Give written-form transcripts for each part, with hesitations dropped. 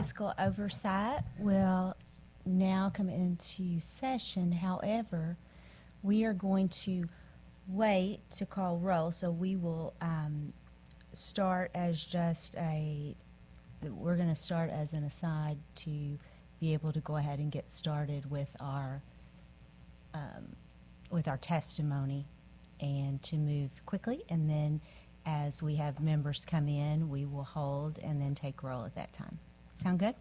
Fiscal Oversight will now come into session. However, we are going to wait to call roll, so we will start as we're going to start as an aside to be able to go ahead and get started with our testimony and to move quickly, and then as we have members come in, we will hold and then take roll at that time. Sound good?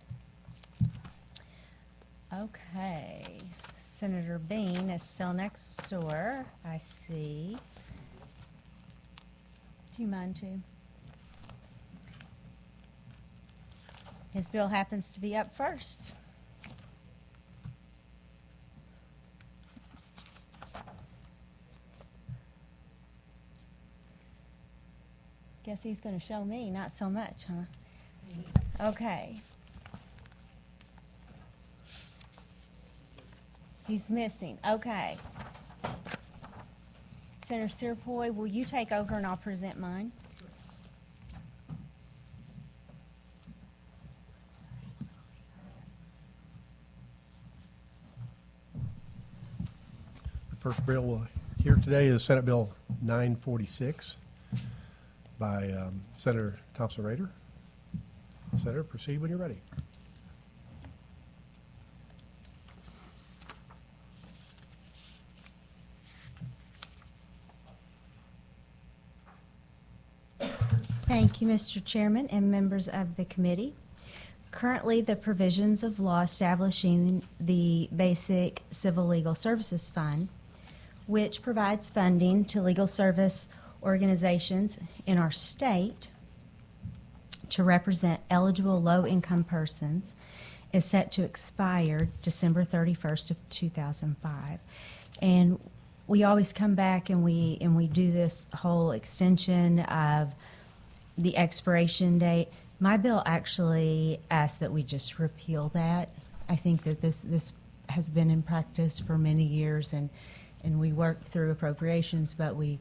Okay. Senator Bean is still next door, I see. Do you mind too? His bill happens to be up first. Guess he's going to show me, not so much, huh? Okay. He's missing. Okay. Senator Searpoy, will you take over and I'll present mine? The first bill here today is Senate Bill 946 by Senator Thompson Rehder. Senator, proceed when you're ready. Thank you, Mr. Chairman and members of the committee. Currently, the provisions of law establishing the Basic Civil Legal Services Fund, which provides funding to legal service organizations in our state to represent eligible low-income persons, is set to expire December 31st of 2005. And we always come back and we do this whole extension of the expiration date. My bill actually asks that we just repeal that. I think that this has been in practice for many years, and we work through appropriations, but we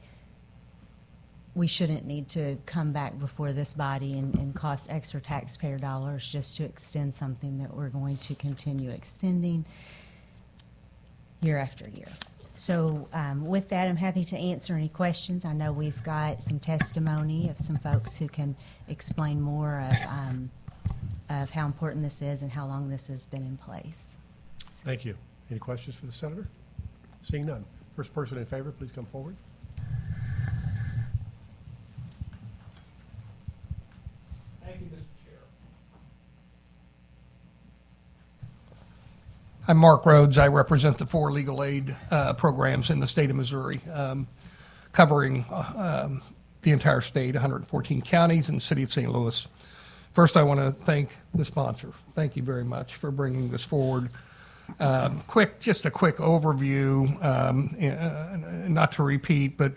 shouldn't need to come back before this body and cost extra taxpayer dollars just to extend something that we're going to continue extending year after year. So with that, I'm happy to answer any questions. I know we've got some testimony of some folks who can explain more of how important this is and how long this has been in place. Thank you. Any questions for the senator? Seeing none. First person in favor, please come forward. Thank you, Mr. Chair. I'm Mark Rhodes. I represent the 4 legal aid programs in the state of Missouri, covering the entire state, 114 counties, and the city of St. Louis. First, I want to thank the sponsor. Thank you very much for bringing this forward. Just a quick overview, not to repeat, but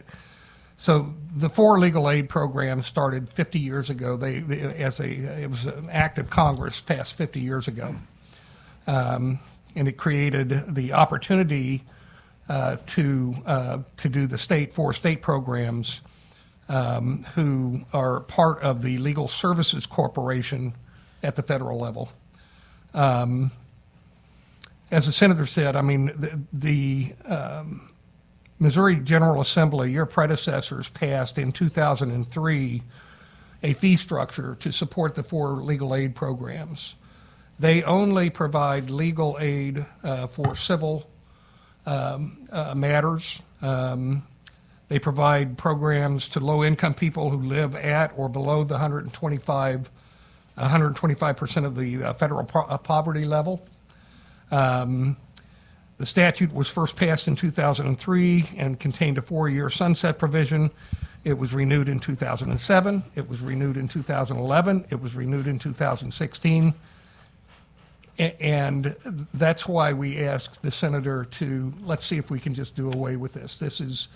so the 4 legal aid programs started 50 years ago. It was an act of Congress passed 50 years ago. And it created the opportunity to do the 4 state programs who are part of the Legal Services Corporation at the federal level. As the senator said, I mean, the Missouri General Assembly, your predecessors passed in 2003 a fee structure to support the 4 legal aid programs. They only provide legal aid for civil matters. They provide programs to low-income people who live at or below the 125% of the federal poverty level. The statute was first passed in 2003 and contained a 4-year sunset provision. It was renewed in 2007. It was renewed in 2011. It was renewed in 2016. And that's why we asked the senator to, let's see if we can just do away with this. This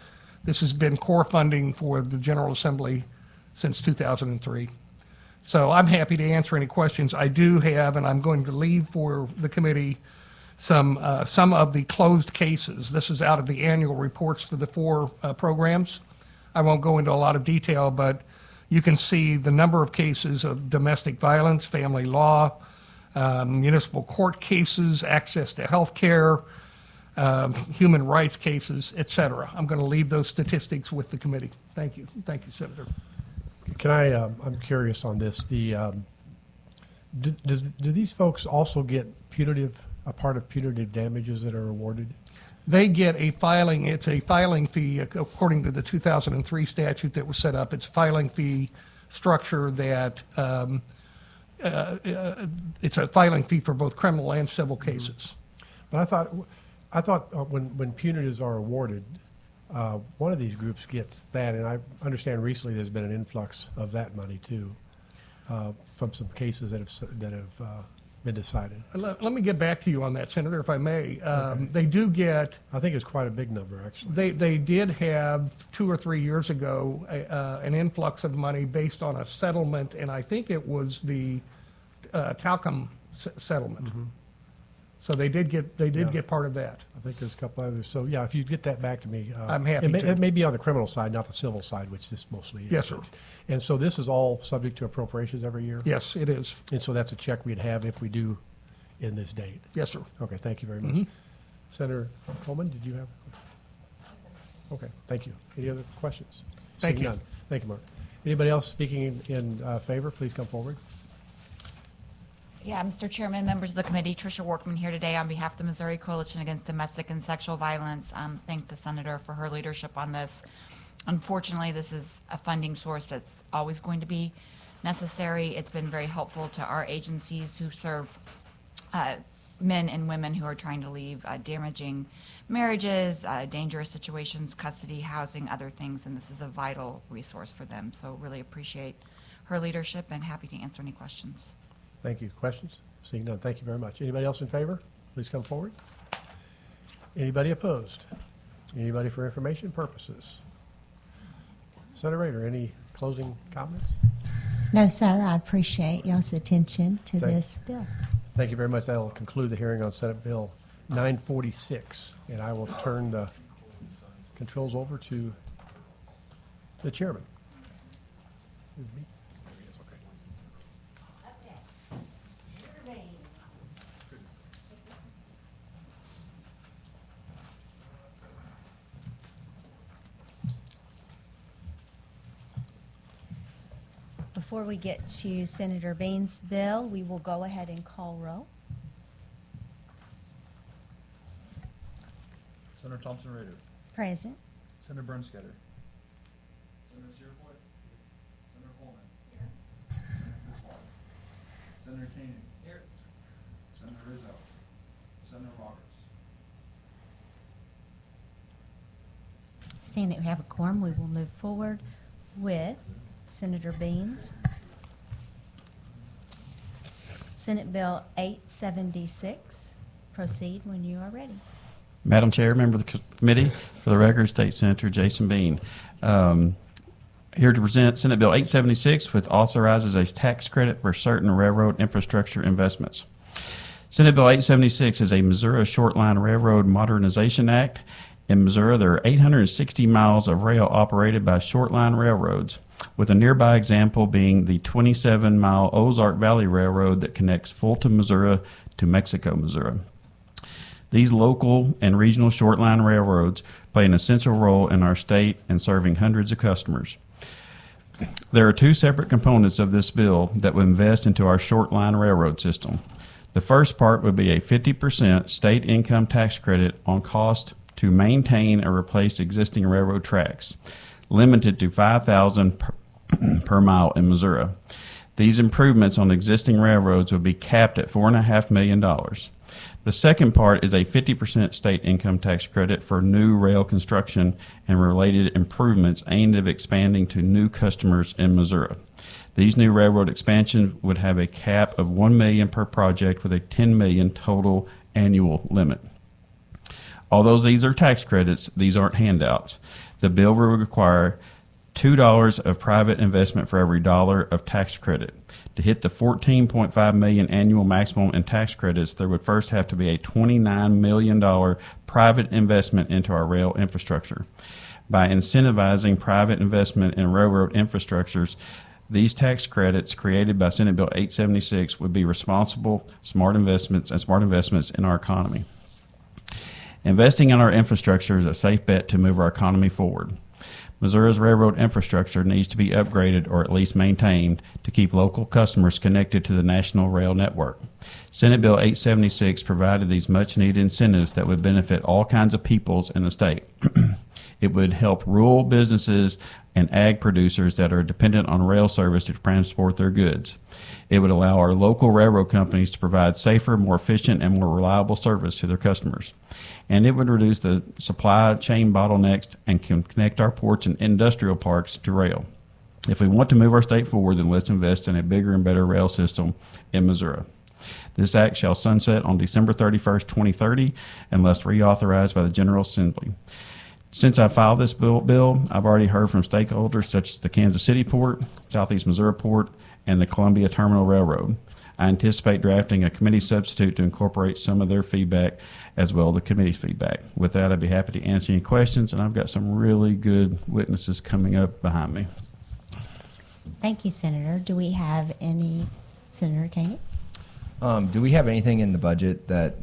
has been core funding for the General Assembly since 2003. So I'm happy to answer any questions I do have, and I'm going to leave for the committee some of the closed cases. This is out of the annual reports for the 4 programs. I won't go into a lot of detail, but you can see the number of cases of domestic violence, family law, municipal court cases, access to health care, human rights cases, et cetera. I'm going to leave those statistics with the committee. Thank you. Thank you, Senator. Can I, I'm curious on this, do these folks also get a part of punitive damages that are awarded? They get it's a filing fee according to the 2003 statute that was set up. It's a filing fee structure that, it's a filing fee for both criminal and civil cases. But I thought when punitives are awarded, one of these groups gets that, and I understand recently there's been an influx of that money too, from some cases that have been decided. Let me get back to you on that, Senator, if I may. They do get. I think it's quite a big number, actually. They did have 2 or 3 years ago an influx of money based on a settlement, and I think it was the talcum settlement. So they did get part of that. I think there's a couple others. So yeah, if you get that back to me, I'm happy to. It may be on the criminal side, not the civil side, which this mostly is. Yes, sir. And so this is all subject to appropriations every year. Yes, it is. And so that's a check we'd have if we do in this date. Yes, sir. Okay, thank you very much. Senator Coleman, did you have? Okay, thank you. Any other questions? Thank Seeing you. none. Thank you, Mark. Anybody else speaking in favor, please come forward. Yeah, Mr. Chairman, members of the committee, Tricia Workman here today on behalf of the Missouri Coalition Against Domestic and Sexual Violence. Thank the senator for her leadership on this. Unfortunately, this is a funding source that's always going to be necessary. It's been very helpful to our agencies who serve men and women who are trying to leave damaging marriages, dangerous situations, custody, housing, other things, and this is a vital resource for them. So really appreciate her leadership and happy to answer any questions. Thank you. Questions? Seeing none, thank you very much. Anybody else in favor? Please come forward. Anybody opposed? Anybody for information purposes? Senator Rehder, any closing comments? No, sir, I appreciate y'all's attention to Thank- this bill. Thank you very much. That will conclude the hearing on Senate Bill 946, and I will turn the controls over to the chairman. Before we get to Senator Bean's bill, we will go ahead and call roll. Senator Thompson Rehder. Present. Senator Bernstetter. Senator Searfoot. Senator Coleman. Here. Senator Fiscal. Senator Keenan. Here. Senator Rizzo. Senator Roberts. Seeing that we have a quorum, we will move forward with Senator Bean's. Senate Bill 876. Proceed when you are ready. Madam Chair, member of the committee, for the record, State Senator Jason Bean. Here to present Senate Bill 876, which authorizes a tax credit for certain railroad infrastructure investments. Senate Bill 876 is a Missouri Short Line Railroad Modernization Act. In Missouri, there are 860 miles of rail operated by short line railroads, with a nearby example being the 27-mile Ozark Valley Railroad that connects Fulton, Missouri to Mexico, Missouri. These local and regional short line railroads play an essential role in our state and serving hundreds of customers. There are two separate components of this bill that would invest into our short line railroad system. The first part would be a 50% state income tax credit on cost to maintain or replace existing railroad tracks, limited to $5,000 per mile in Missouri. These improvements on existing railroads would be capped at $4.5 million. The second part is a 50% state income tax credit for new rail construction and related improvements aimed at expanding to new customers in Missouri. These new railroad expansions would have a cap of $1 million per project with a $10 million total annual limit. Although these are tax credits, these aren't handouts. The bill will require $2 of private investment for every dollar of tax credit. To hit the $14.5 million annual maximum in tax credits, there would first have to be a $29 million private investment into our rail infrastructure. By incentivizing private investment in railroad infrastructures, These tax credits created by Senate Bill 876 would be responsible, smart investments in our economy. Investing in our infrastructure is a safe bet to move our economy forward. Missouri's railroad infrastructure needs to be upgraded or at least maintained to keep local customers connected to the national rail network. Senate Bill 876 provided these much-needed incentives that would benefit all kinds of peoples in the state. It would help rural businesses and ag producers that are dependent on rail service to transport their goods. It would allow our local railroad companies to provide safer, more efficient, and more reliable service to their customers. And it would reduce the supply chain bottlenecks and can connect our ports and industrial parks to rail. If we want to move our state forward, then let's invest in a bigger and better rail system in Missouri. This act shall sunset on December 31st, 2030, unless reauthorized by the General Assembly. Since I filed this bill, I've already heard from stakeholders such as the Kansas City Port, Southeast Missouri Port, and the Columbia Terminal Railroad. I anticipate drafting a committee substitute to incorporate some of their feedback as well as the committee's feedback. With that, I'd be happy to answer any questions, and I've got some really good witnesses coming up behind me. Thank you, Senator. Do we have any, Senator Koenig? Do we have anything in the budget that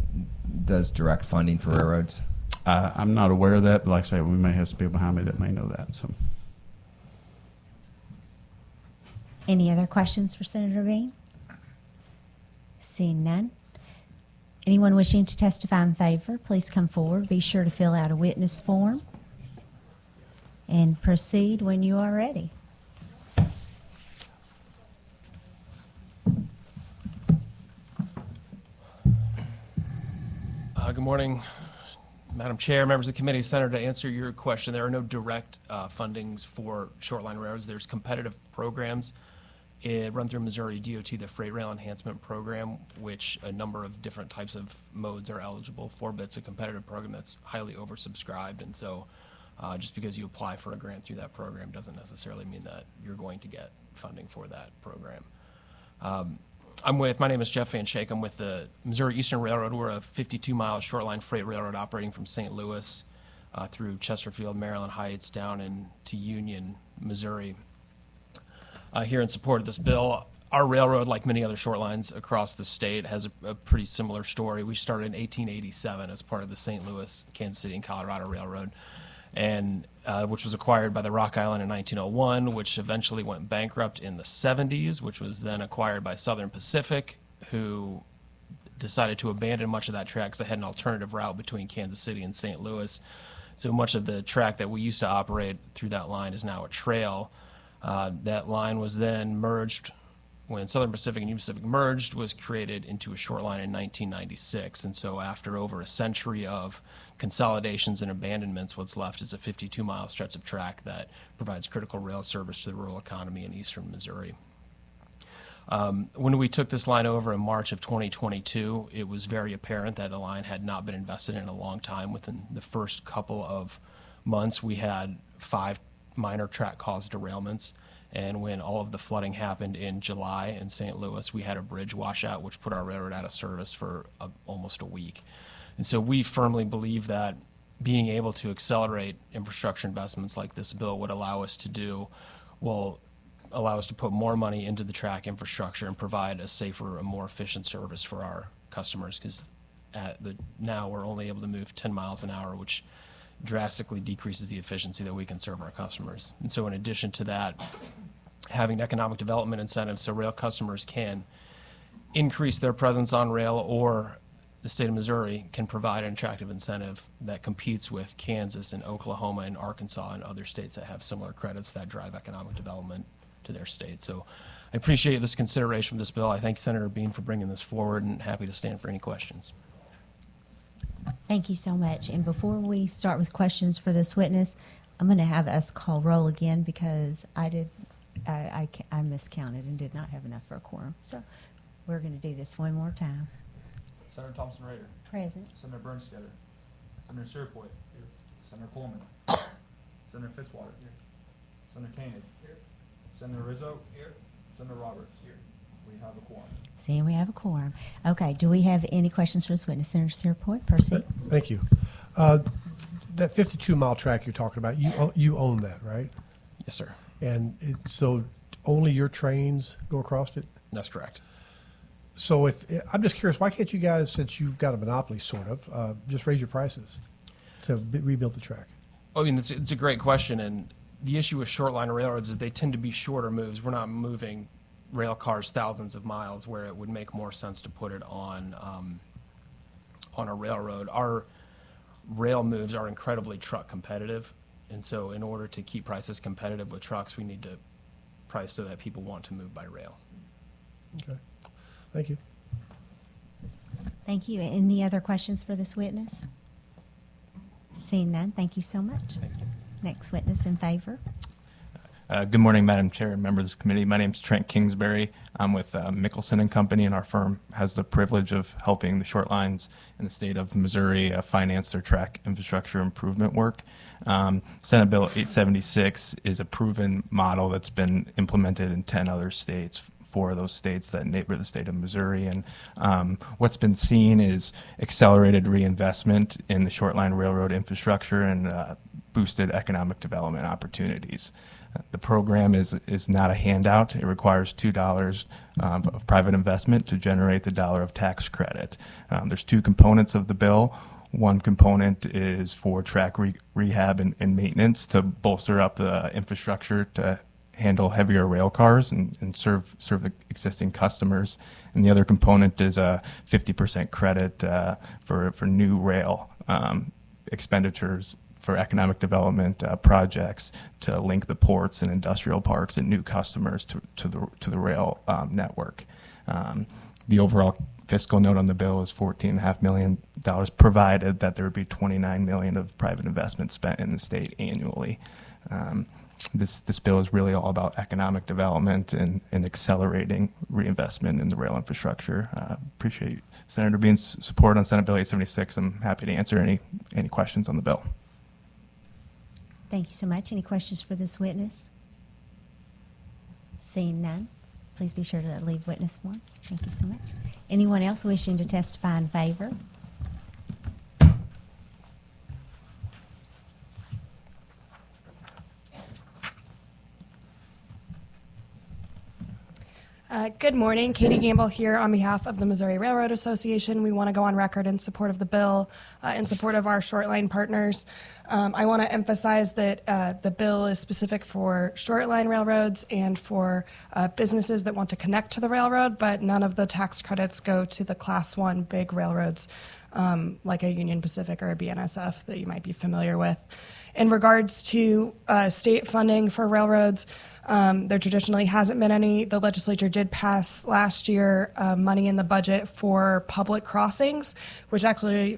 does direct funding for railroads? I'm not aware of that, but like I say, we may have some people behind me that may know that. So, Any other questions for Senator Bean? Seeing none. Anyone wishing to testify in favor, please come forward. Be sure to fill out a witness form and proceed when you are ready. Good morning, Madam Chair, members of the committee. Senator, to answer your question, there are no direct fundings for short-line railroads. There's competitive programs run through Missouri DOT, the Freight Rail Enhancement Program, which a number of different types of modes are eligible for, but it's a competitive program that's highly oversubscribed. And so just because you apply for a grant through that program doesn't necessarily mean that you're going to get funding for that program. My name is Jeff Van Shake. I'm with the Missouri Eastern Railroad. We're a 52-mile short-line freight railroad operating from St. Louis through Chesterfield, Maryland Heights, down into Union, Missouri. Here in support of this bill, our railroad, like many other short lines across the state, has a pretty similar story. We started in 1887 as part of the St. Louis, Kansas City, and Colorado Railroad, and which was acquired by the Rock Island in 1901, which eventually went bankrupt in the 70s, which was then acquired by Southern Pacific, who decided to abandon much of that track because they had an alternative route between Kansas City and St. Louis. So much of the track that we used to operate through that line is now a trail. That line was then merged when Southern Pacific and Union Pacific merged, was created into a short line in 1996. And so after over a century of consolidations and abandonments, what's left is a 52-mile stretch of track that provides critical rail service to the rural economy in eastern Missouri. When we took this line over in March of 2022, it was very apparent that the line had not been invested in a long time. Within the first couple of months, we had 5 minor track-caused derailments. And when all of the flooding happened in July in St. Louis, we had a bridge washout, which put our railroad out of service for almost a week. And so we firmly believe that being able to accelerate infrastructure investments like this bill would allow us to do will allow us to put more money into the track infrastructure and provide a safer and more efficient service for our customers, because now we're only able to move 10 miles an hour, which drastically decreases the efficiency that we can serve our customers. And so in addition to that, having economic development incentives so rail customers can increase their presence on rail, or the state of Missouri can provide an attractive incentive that competes with Kansas and Oklahoma and Arkansas and other states that have similar credits that drive economic development to their state. So I appreciate this consideration for this bill. I thank Senator Bean for bringing this forward, and happy to stand for any questions. Thank you so much. And before we start with questions for this witness, I'm going to have us call roll again because I miscounted and did not have enough for a quorum. So we're going to do this one more time. Senator Thompson Rehder. Present. Senator Bernstetter. Senator Searpoint. Here. Senator Coleman. Senator Fitzwater. Here. Senator Koenig. Here. Senator Rizzo. Here. Senator Roberts. Here. We have a quorum. Seeing we have a quorum. Okay, do we have any questions for this witness? Senator Searpoint, proceed. Thank you. That 52-mile track you're talking about, you own that, right? Yes, sir. And so only your trains go across it? That's correct. So I'm just curious, why can't you guys, since you've got a monopoly sort of, just raise your prices to rebuild the track? I mean, it's a great question, and the issue with short line railroads is they tend to be shorter moves. We're not moving rail cars thousands of miles where it would make more sense to put it on a railroad. Our rail moves are incredibly truck competitive, and so in order to keep prices competitive with trucks, we need to price so that people want to move by rail. Okay, thank you. Thank you. Any other questions for this witness? Seeing none, thank you so much. Next witness in favor. Good morning, Madam Chair and members of this committee. My name is Trent Kingsbury. I'm with Mickelson and Company, and our firm has the privilege of helping the short lines in the state of Missouri finance their track infrastructure improvement work. Senate Bill 876 is a proven model that's been implemented in 10 other states, 4 of those states that neighbor the state of Missouri. And what's been seen is accelerated reinvestment in the short line railroad infrastructure and boosted economic development opportunities. The program is not a handout. It requires $2 of private investment to generate the $1 of tax credit. There's 2 components of the bill. One component is for track rehab and maintenance to bolster up the infrastructure to handle heavier rail cars and serve the existing customers. And the other component is a 50% credit for new rail expenditures for economic development projects to link the ports and industrial parks and new customers to the rail network. The overall fiscal note on the bill is $14.5 million, provided that there would be $29 million of private investment spent in the state annually. This bill is really all about economic development and accelerating reinvestment in the rail infrastructure. Appreciate Senator Bean's support on Senate Bill 876. I'm happy to answer any questions on the bill. Thank you so much. Any questions for this witness? Seeing none, please be sure to leave witness forms. Thank you so much. Anyone else wishing to testify in favor? Good morning. Katie Gamble here on behalf of the Missouri Railroad Association. We want to go on record in support of the bill, in support of our short line partners. I want to emphasize that the bill is specific for short line railroads and for businesses that want to connect to the railroad, but none of the tax credits go to the Class 1 big railroads like a Union Pacific or a BNSF that you might be familiar with. In regards to state funding for railroads, there traditionally hasn't been any. The legislature did pass last year money in the budget for public crossings, which actually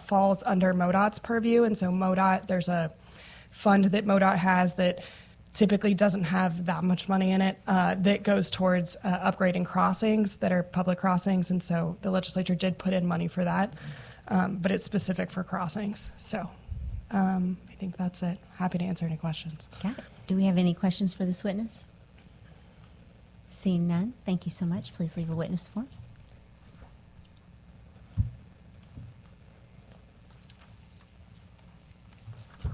falls under MoDOT's purview. And so MoDOT, there's a fund that MoDOT has that typically doesn't have that much money in it that goes towards upgrading crossings that are public crossings. And so the legislature did put in money for that, but it's specific for crossings. So I think that's it. Happy to answer any questions. Got it. Do we have any questions for this witness? Seeing none, thank you so much. Please leave a witness form.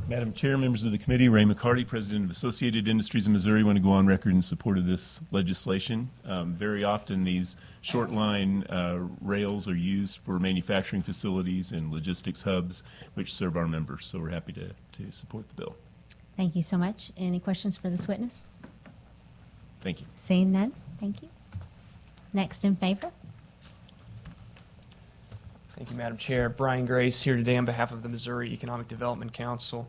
Madam Chair, members of the committee, Ray McCarty, President of Associated Industries of Missouri, want to go on record in support of this legislation. Very often these short line rails are used for manufacturing facilities and logistics hubs which serve our members, so we're happy to support the bill. Thank you so much. Any questions for this witness? Thank you. Seeing none, thank you. Next in favor. Thank you, Madam Chair. Brian Grace here today on behalf of the Missouri Economic Development Council.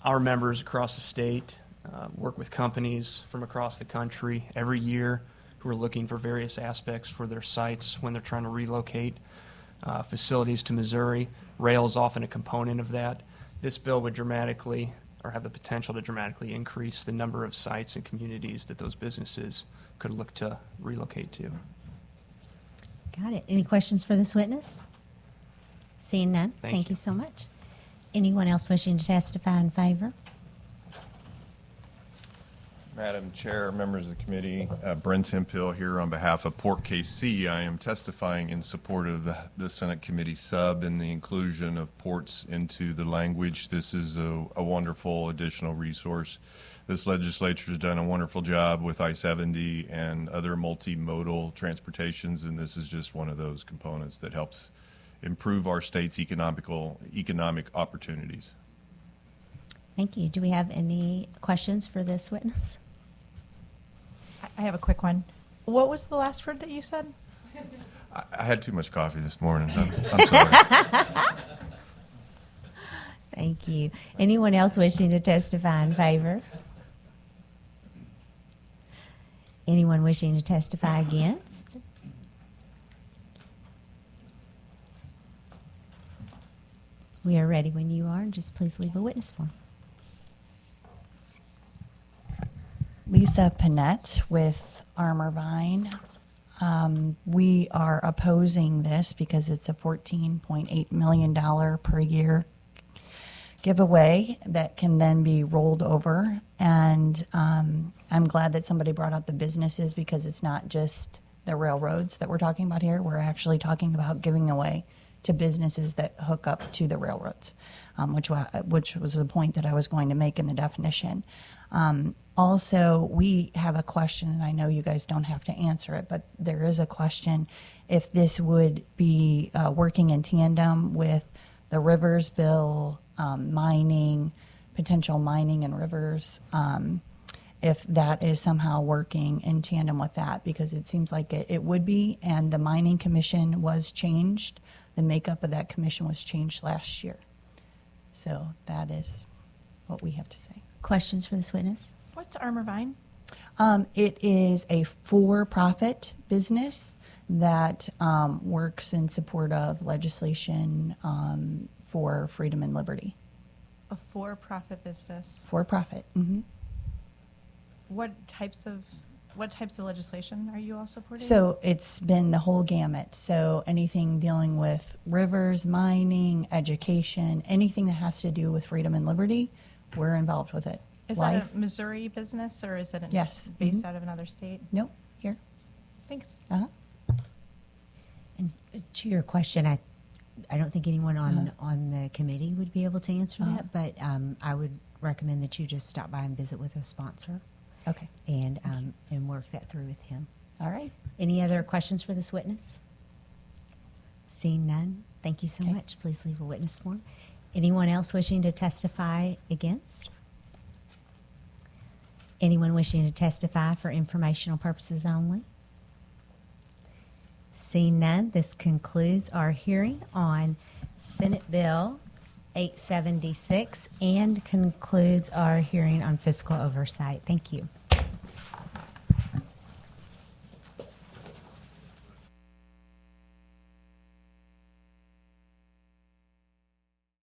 Our members across the state work with companies from across the country every year who are looking for various aspects for their sites when they're trying to relocate facilities to Missouri. Rail is often a component of that. This bill would dramatically, or have the potential to dramatically increase the number of sites and communities that those businesses could look to relocate to. Got it. Any questions for this witness? Seeing none, Thank thank you. you so much. Anyone else wishing to testify in favor? Madam Chair, members of the committee, Brent Hempill here on behalf of Port KC. I am testifying in support of the Senate Committee sub and the inclusion of ports into the language. This is a wonderful additional resource. This legislature has done a wonderful job with I-70 and other multimodal transportations, and this is just one of those components that helps improve our state's economic opportunities. Thank you. Do we have any questions for this witness? I have a quick one. What was the last word that you said? I had too much coffee this morning. I'm sorry. Thank you. Anyone else wishing to testify in favor? Anyone wishing to testify against? We are ready when you are, and just please leave a witness form. Lisa Panett with Armorvine. We are opposing this because it's a $14.8 million per year giveaway that can then be rolled over. And I'm glad that somebody brought up the businesses, because it's not just the railroads that we're talking about here. We're actually talking about giving away to businesses that hook up to the railroads, which was the point that I was going to make in the definition. Also, we have a question, and I know you guys don't have to answer it, but there is a question if this would be working in tandem with the rivers bill, mining, potential mining in rivers, if that is somehow working in tandem with that, because it seems like it would be, and the mining commission was changed. The makeup of that commission was changed last year. So that is what we have to say. Questions for this witness? What's Armorvine? It is a for-profit business that works in support of legislation for freedom and liberty. A for-profit business. For-profit. Mm-hmm. What types of legislation are you all supporting? So it's been the whole gamut. So anything dealing with rivers, mining, education, anything that has to do with freedom and liberty, we're involved with it. Is that a Missouri business, or is it Yes. based Mhm. out of another state? Nope, here. Thanks. Uh-huh. And to your question, I don't think anyone on the committee would be able to answer that, but I would recommend that you just stop by and visit with a sponsor Okay. and work that through with him. All right. Any other questions for this witness? Seeing none, thank you so Okay. much. Please leave a witness form. Anyone else wishing to testify against? Anyone wishing to testify for informational purposes only? Seeing none, this concludes our hearing on Senate Bill 876 and concludes our hearing on fiscal oversight. Thank you.